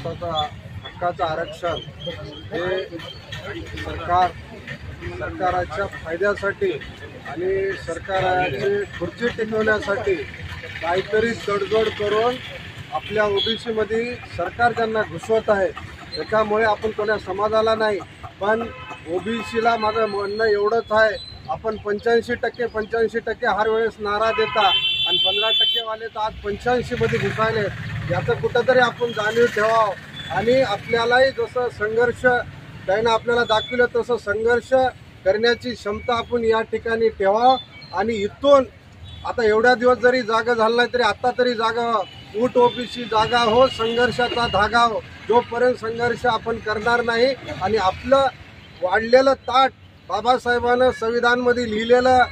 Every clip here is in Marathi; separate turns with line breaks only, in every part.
स्वतःचा हक्काचं आरक्षण हे सरकाराच्या फायद्यासाठी आणि सरकारची खुर्ची टिकवण्यासाठी काहीतरी तडजोड करून आपल्या ओबीसी मध्ये सरकार त्यांना घुसवत आहे। त्याच्यामुळे आपण कोणा समाजाला नाही, पण ओबीसीला माझं म्हणणं एवढंच आहे, आपण 85% हर वेळेस नारा देता आणि 15% वाले तर आज 85 मध्ये घुसायले। याचं कुठंतरी आपण जाणीव ठेवावं आणि आपल्यालाही जसं संघर्ष त्यानं आपल्याला दाखविलं तसं संघर्ष करण्याची क्षमता आपण या ठिकाणी ठेवावं। आणि इथून आता एवढ्या दिवस जरी जागा झाला नाही तरी आता तरी जागा उठ ओबीसी जागा हो, संघर्षाचा धागा हो। जोपर्यंत संघर्ष आपण करणार नाही आणि आपलं वाढलेलं ताट बाबासाहेबांनं संविधानमध्ये लिहिलेलं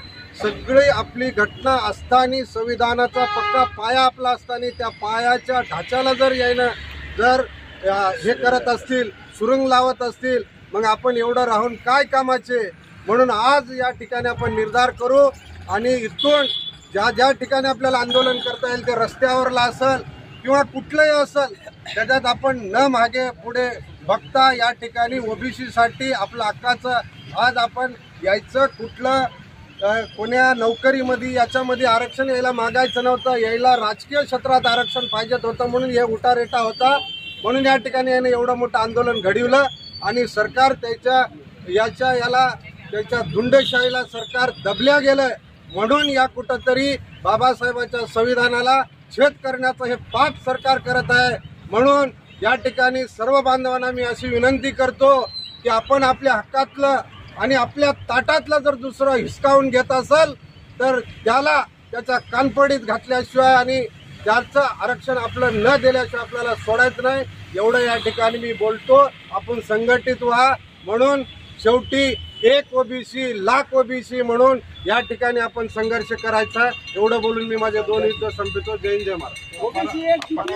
सगळी आपली घटना असताना संविधानाचा पक्का पाया आपला असताना त्या पायाच्या ढाच्याला जर यायनं जर हे करत असतील, सुरुंग लावत असतील, मग आपण एवढं राहून काय कामाचे। म्हणून आज या ठिकाणी आपण निर्धार करू आणि इथून ज्या ठिकाणी आपल्याला आंदोलन करता येईल ते रस्त्यावरला असेल किंवा कुठलंही असेल त्याच्यात आपण न मागे पुढे बघता या ठिकाणी ओबीसीसाठी आपलं हक्काचं आज आपण यायचं। कुठलं कोण्या नोकरीमध्ये याच्यामध्ये आरक्षण यायला मागायचं नव्हतं, यायला राजकीय क्षेत्रात आरक्षण पाहिजेत होतं म्हणून हे उठारेटा होता। म्हणून या ठिकाणी याने एवढं मोठं आंदोलन घडवलं आणि सरकार त्याच्या धुंडशाहीला सरकार दबल्या गेलं। म्हणून या कुठंतरी बाबासाहेबांच्या संविधानाला छेद करण्याचं हे पाप सरकार करत आहे। म्हणून या ठिकाणी सर्व बांधवांना मी अशी विनंती करतो की आपण आपल्या हक्कातलं आणि आपल्या ताटातलं जर दुसरं हिसकावून घेत असेल तर त्याच्या कानपडीत घातल्याशिवाय आणि त्याचं आरक्षण आपलं न दिल्याशिवाय आपल्याला सोडायचं नाही, एवढं या ठिकाणी मी बोलतो। आपण संघटित व्हा, म्हणून शेवटी एक ओबीसी लाख ओबीसी म्हणून या ठिकाणी आपण संघर्ष करायचा। एवढं बोलून मी माझे 2 युद्ध संपवितो। जय हिंद, जय महाराष्ट्र।